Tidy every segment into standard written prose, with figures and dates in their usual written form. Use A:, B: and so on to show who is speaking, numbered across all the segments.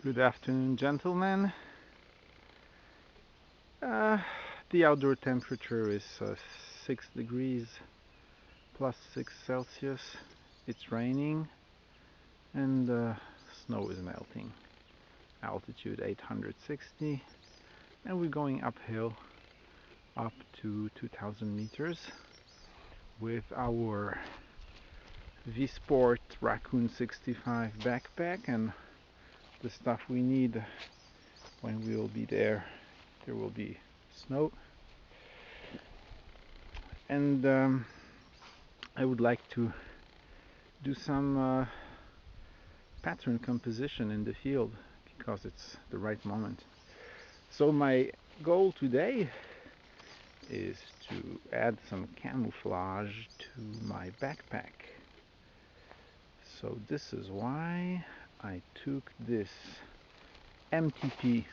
A: Good afternoon, gentlemen. Uh, the outdoor temperature is 6 degrees plus 6 Celsius. It's raining and snow is melting. Altitude 860, and we're going uphill up to 2000 meters with our V-Sport Raccoon 65 backpack and the stuff we need when we will be there. There will be snow, and I would like to do some pattern composition in the field because it's the right moment. So my goal today is to add some camouflage to my backpack. So this is why I took this MTP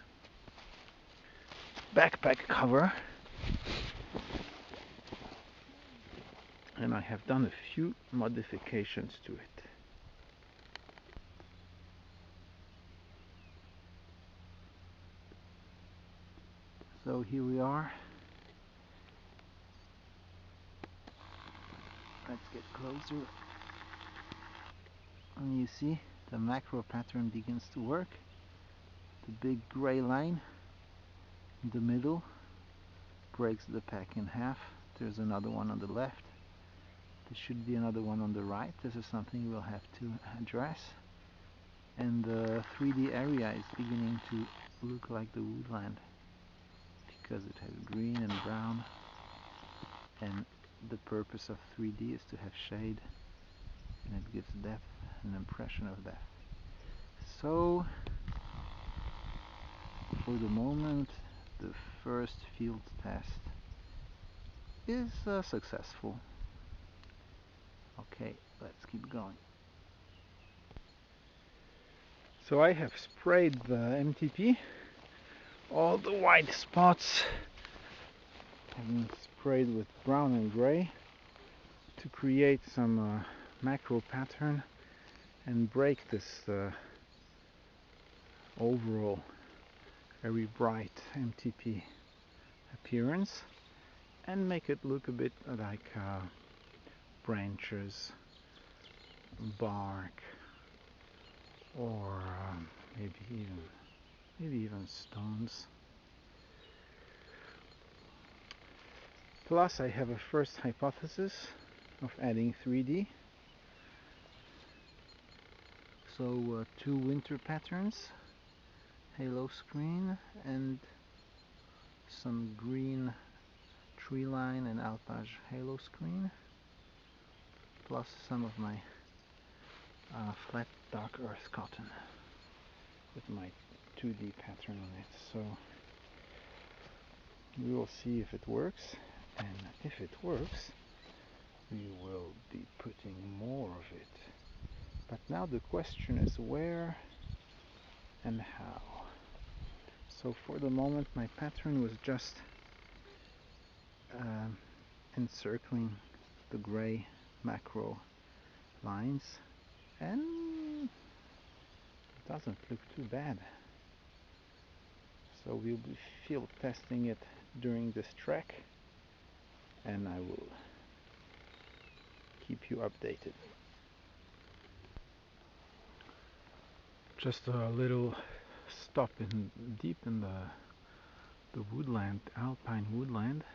A: backpack cover, and I have done a few modifications to it. So here we are. Let's get closer. And you see the macro pattern begins to work. The big gray line in the middle breaks the pack in half. There's another one on the left. There should be another one on the right. This is something we'll have to address. And the 3D area is beginning to look like the woodland because it has green and brown, and the purpose of 3D is to have shade, and it gives depth, an impression of depth. So for the moment the first field test is successful. Okay, let's keep going. So I have sprayed the MTP. All the white spots have been sprayed with brown and gray to create some macro pattern and break this overall very bright MTP appearance and make it look a bit like branches, bark, or maybe even stones. Plus I have a first hypothesis of adding 3D. So 2 winter patterns, halo screen, and some green tree line and alpage halo screen, plus some of my flat dark earth cotton with my 2D pattern on it. So we will see if it works, and if it works we will be putting more of it. But now the question is where and how. So for the moment my pattern was just encircling the gray macro lines, and it doesn't look too bad. So we'll be field testing it during this trek, and I will keep you updated. Just a little stop deep in the woodland, alpine woodland,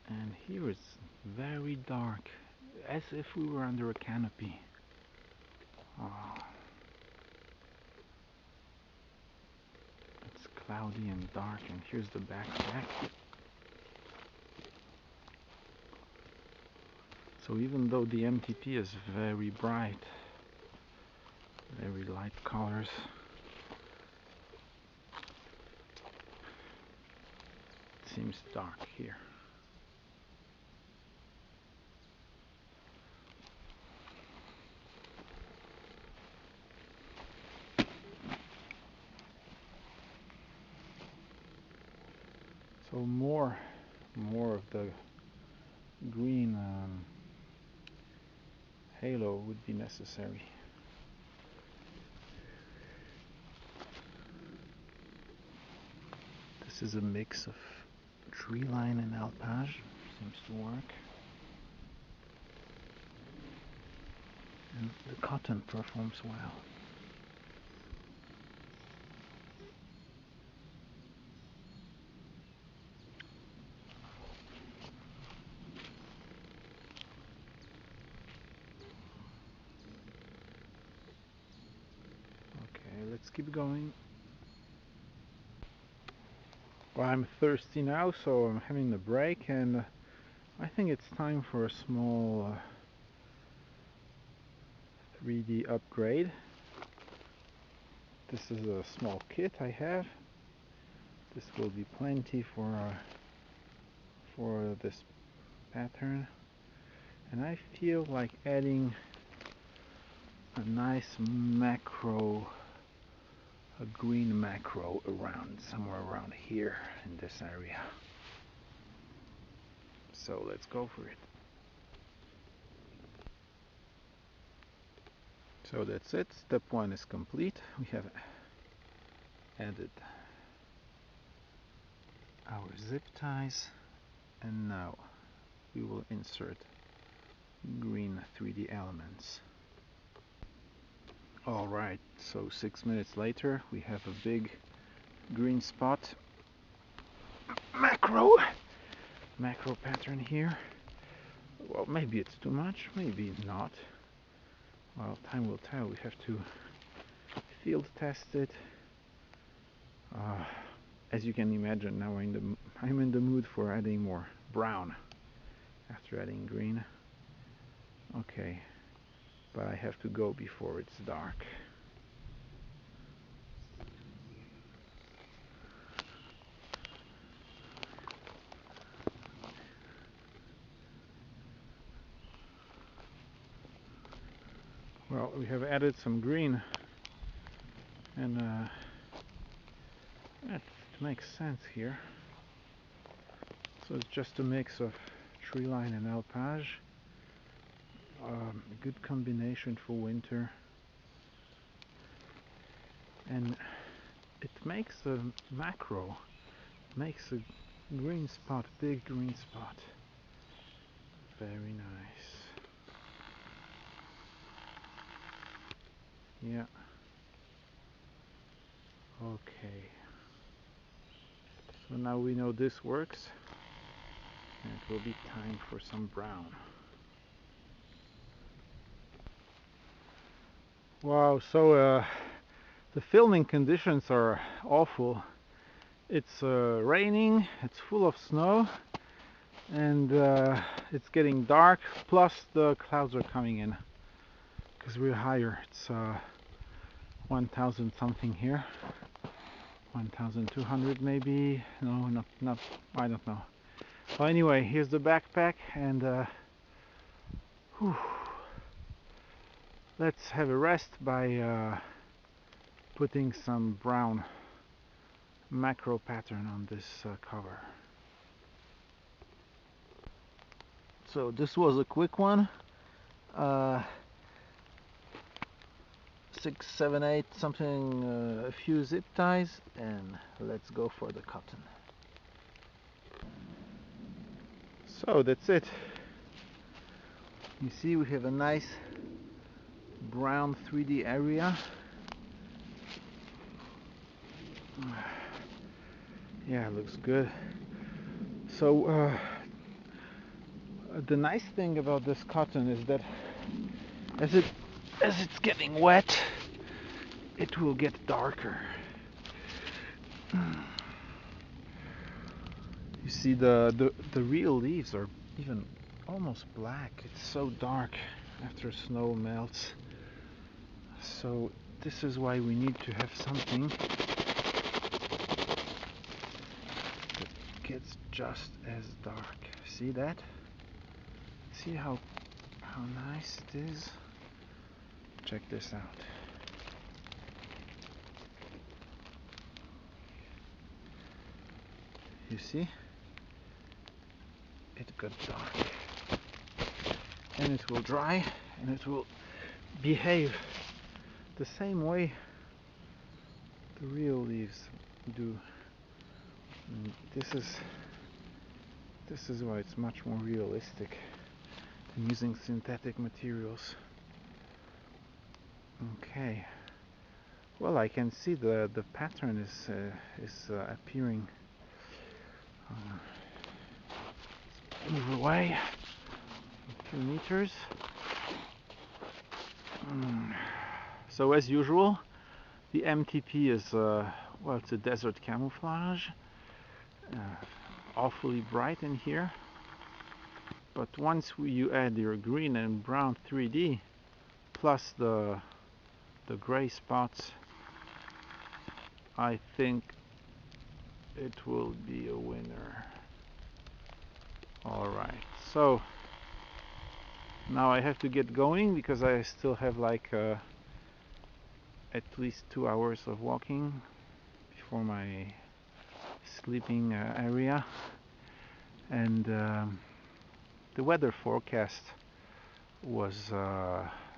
A: and here it's very dark, as if we were under a canopy. It's cloudy and dark, and here's the backpack. So even though the MTP is very bright, very light colors, it seems dark here. So more of the green halo would be necessary. This is a mix of tree line and alpage. Seems to work. And the cotton performs well. Okay, let's keep going. Well, I'm thirsty now, so I'm having a break, and I think it's time for a small 3D upgrade. This is a small kit I have. This will be plenty for this pattern, and I feel like adding a nice macro, a green macro around somewhere around here in this area. So let's go for it. So that's it. Step 1 is complete. We have added our zip ties, and now we will insert green 3D elements. Alright, so 6 minutes later we have a big green spot macro pattern here. Well, maybe it's too much, maybe not. Well, time will tell. We have to field test it. As you can imagine, now I'm in the mood for adding more brown after adding green. Okay, but I have to go before it's dark. Well, we have added some green, and it makes sense here. So it's just a mix of tree line and alpage. A good combination for winter, and it makes a macro, makes a green spot, big green spot. Very nice. Yeah. Okay. So now we know this works, and it will be time for some brown. Wow, so the filming conditions are awful. It's raining, it's full of snow, and it's getting dark, plus the clouds are coming in because we're higher. It's 1000 something here, 1200 maybe. No, not I don't know. Well, anyway, here's the backpack, and let's have a rest by putting some brown macro pattern on this cover. So this was a quick one. 6, 7, 8 something, a few zip ties, and let's go for the cotton. So that's it. You see, we have a nice brown 3D area. Yeah, it looks good. So the nice thing about this cotton is that as it's getting wet, it will get darker. You see, the real leaves are even almost black. It's so dark after snow melts. So this is why we need to have something that gets just as dark. See that? See how nice it is? Check this out. You see? It got dark. And it will dry, and it will behave the same way the real leaves do. This is why it's much more realistic than using synthetic materials. Okay. Well, I can see the pattern is appearing. Move away a few meters. So as usual, the MTP is well, it's a desert camouflage. Awfully bright in here. But once you add your green and brown 3D plus the gray spots, I think it will be a winner. Alright, so now I have to get going because I still have like at least 2 hours of walking before my sleeping area. And the weather forecast was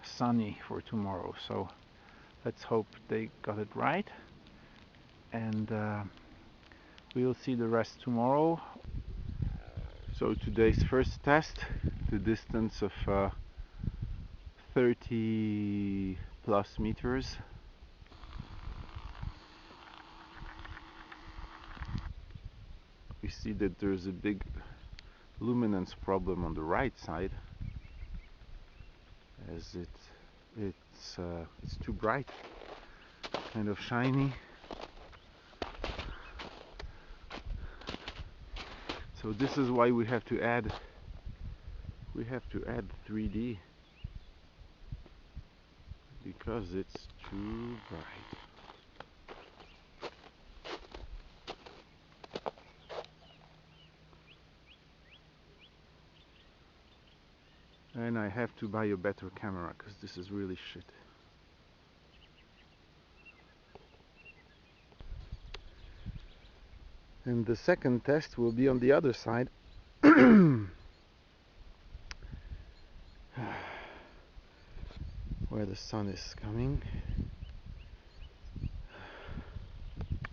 A: sunny for tomorrow, so let's hope they got it right, and we'll see the rest tomorrow. So today's first test, the distance of 30 plus meters. We see that there's a big luminance problem on the right side, as it's too bright, kind of shiny. So this is why we have to add 3D, because it's too bright. And I have to buy a better camera because this is really shit. And the second test will be on the other side. Where the sun is coming.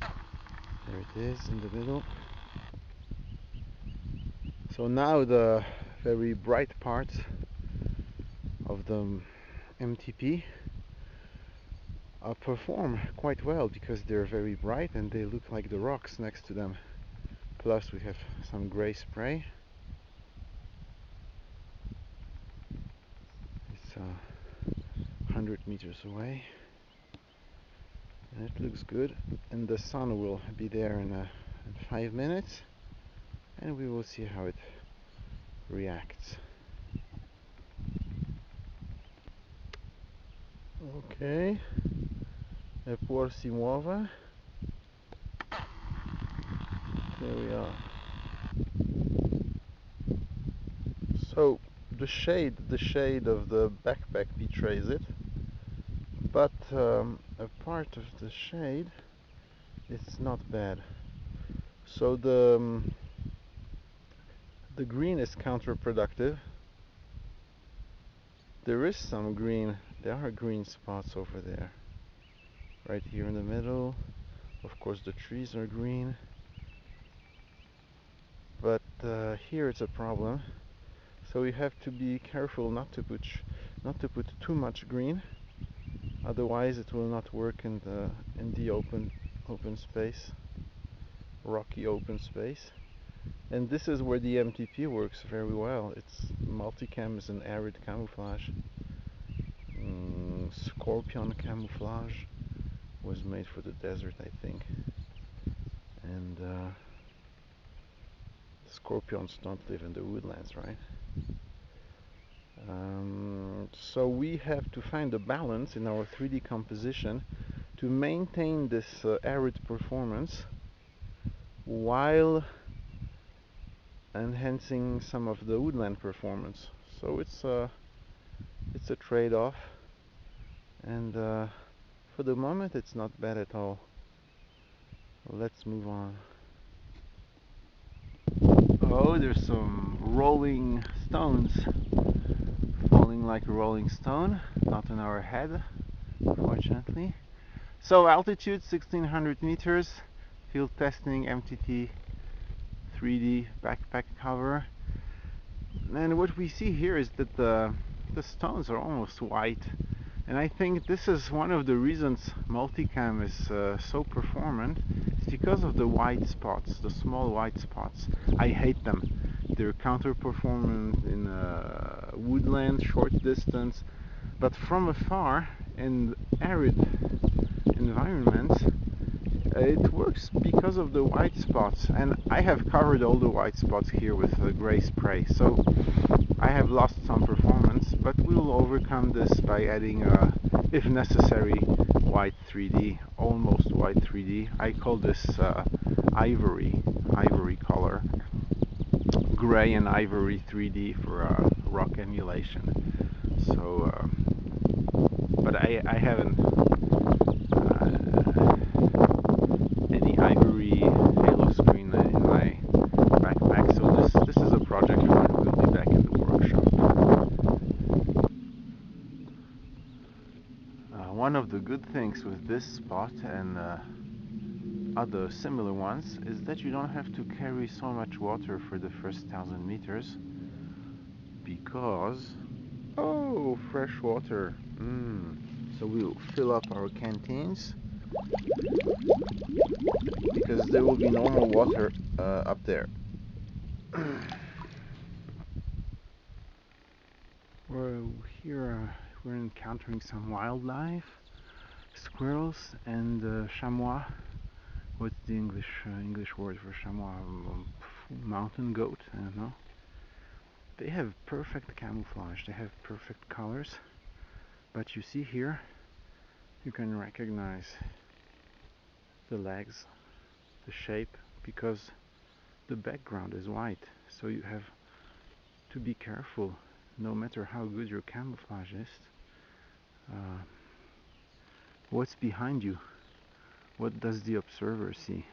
A: There it is in the middle. So now the very bright parts of the MTP perform quite well because they're very bright and they look like the rocks next to them. Plus we have some gray spray. It's 100 meters away. And it looks good, and the sun will be there in 5 minutes, and we will see how it reacts. Ok, e por si muove. There we are. So the shade of the backpack betrays it, but a part of the shade, it's not bad. So the green is counterproductive. There is some green, there are green spots over there. Right here in the middle. Of course the trees are green. But here it's a problem. So you have to be careful not to put too much green. Otherwise it will not work in the open space. Rocky open space. And this is where the MTP works very well. It's multicam is an arid camouflage. Scorpion camouflage was made for the desert, I think. And scorpions don't live in the woodlands, right? So we have to find a balance in our 3D composition to maintain this arid performance while enhancing some of the woodland performance. So it's a trade-off, and for the moment it's not bad at all. Let's move on. Oh, there's some rolling stones falling like a rolling stone, not on our head, unfortunately. So altitude 1600 meters, field testing MTP 3D backpack cover. And what we see here is that the stones are almost white. And I think this is one of the reasons multicam is so performant. It's because of the white spots, the small white spots. I hate them. They're counter-performant in woodland, short distance, but from afar in arid environments, it works because of the white spots. And I have covered all the white spots here with gray spray, so I have lost some performance, but we will overcome this by adding, if necessary, white 3D, almost white 3D. I call this ivory color, gray and ivory 3D for rock emulation. So, but I haven't any ivory halo screen in my backpack, so this is a project we'll be back in the workshop. One of the good things with this spot and other similar ones is that you don't have to carry so much water for the first 1,000 meters because fresh water. So we'll fill up our canteens because there will be normal water up there. We're encountering some wildlife, squirrels and chamois. What's the English word for chamois? Mountain goat, I don't know. They have perfect camouflage, they have perfect colors, but you see here, you can recognize the legs, the shape, because the background is white, so you have to be careful, no matter how good your camouflage is. What's behind you? What does the observer see?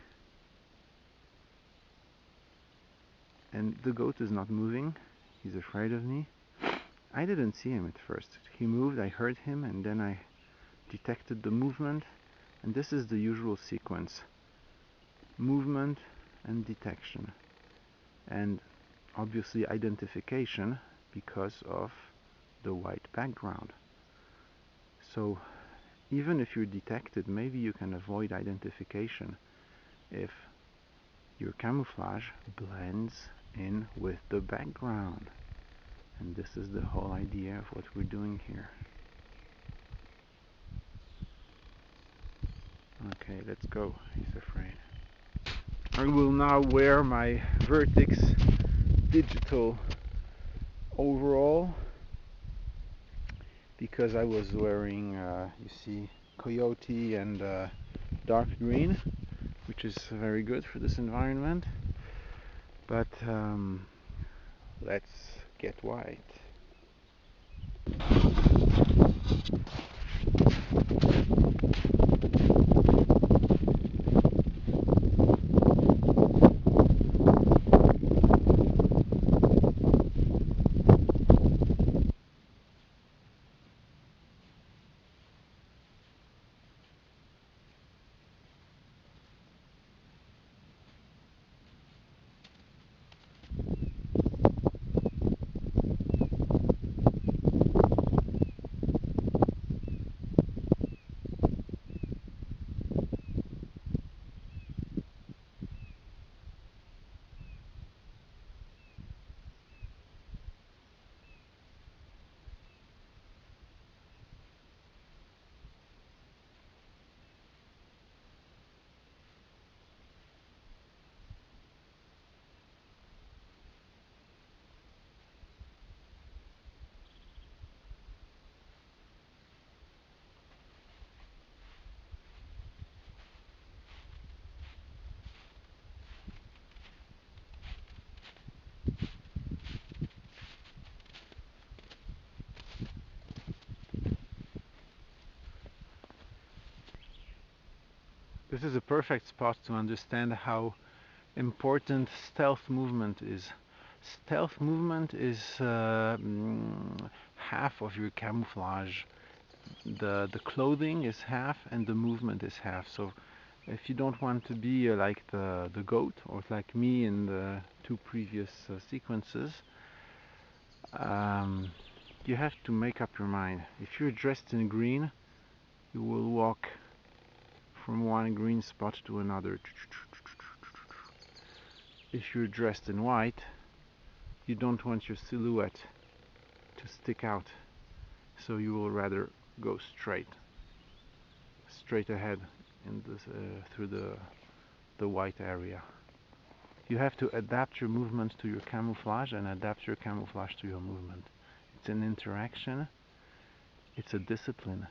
A: And the goat is not moving, he's afraid of me. I didn't see him at first. He moved, I heard him, and then I detected the movement, and this is the usual sequence: movement and detection, and obviously identification because of the white background. So even if you're detected, maybe you can avoid identification if your camouflage blends in with the background. And this is the whole idea of what we're doing here. Okay, let's go. He's afraid. I will now wear my Vertex digital overall because I was wearing, you see, coyote and dark green, which is very good for this environment. But let's get white. This is a perfect spot to understand how important stealth movement is. Stealth movement is half of your camouflage. The clothing is half and the movement is half. So If you don't want to be like the goat, or like me in the two previous sequences, you have to make up your mind. If you're dressed in green, you will walk from one green spot to another. If you're dressed in white, you don't want your silhouette to stick out, so you will rather go straight ahead in this, through the white area. You have to adapt your movement to your camouflage and adapt your camouflage to your movement. It's an interaction, it's a discipline.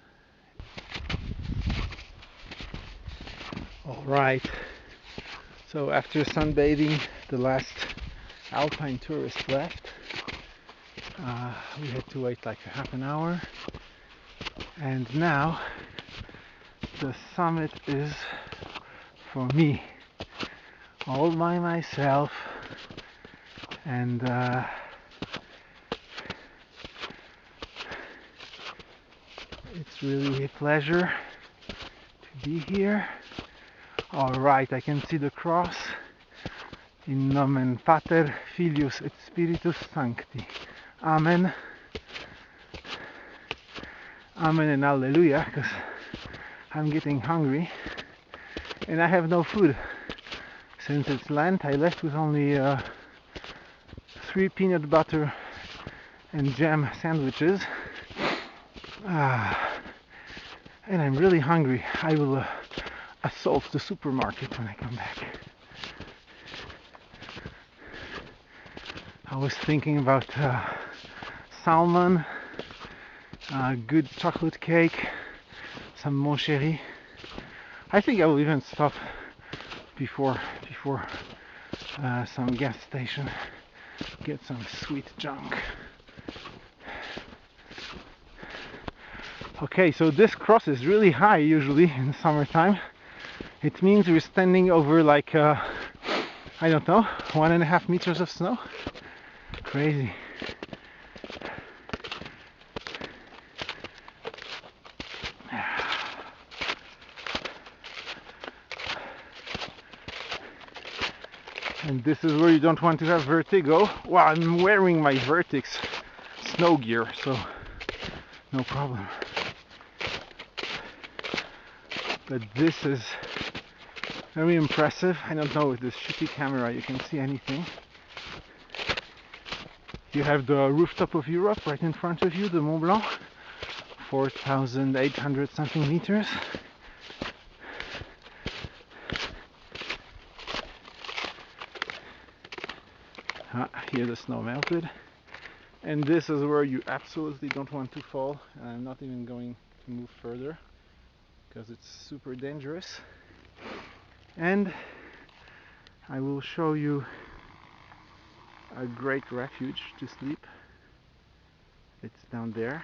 A: Alright, so after sunbathing, the last alpine tourist left. We had to wait like half an hour, and now the summit is for me, all by myself, and it's really a pleasure to be here. Alright, I can see the cross. In nomen Pater, Filius et Spiritus Sancti. Amen. Amen and Alleluia, because I'm getting hungry and I have no food. Since it's Lent, I left with only 3 peanut butter and jam sandwiches. And I'm really hungry. I will assault the supermarket when I come back. I was thinking about salmon, good chocolate cake, some mon chéri. I think I will even stop before some gas station, get some sweet junk. Okay, so this cross is really high usually in summertime. It means we're standing over like I don't know, 1.5 meters of snow. Crazy. And this is where you don't want to have vertigo. Well, I'm wearing my Vertix snow gear, so no problem. But this is very impressive. I don't know, with this shitty camera you can see anything. You have the rooftop of Europe right in front of you, the Mont Blanc, 4,800 something meters. Here the snow melted. And this is where you absolutely don't want to fall. And I'm not even going to move further because it's super dangerous. And I will show you a great refuge to sleep. It's down there.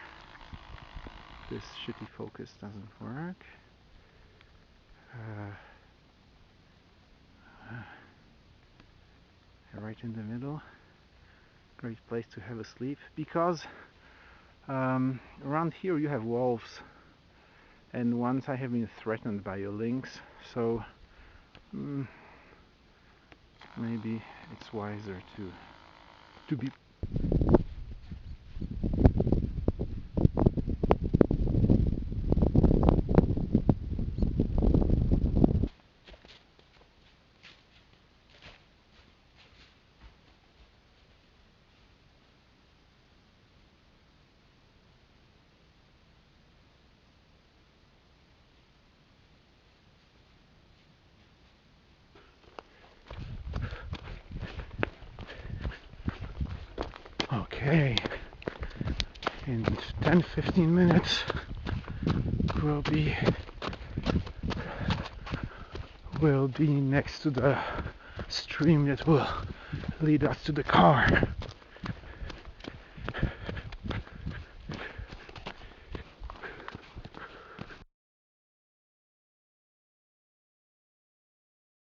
A: This shitty focus doesn't work. Right in the middle. Great place to have a sleep, because around here you have wolves, and once I have been threatened by a lynx, so maybe it's wiser to be okay. In 10-15 minutes we'll be next to the stream that will lead us to the car.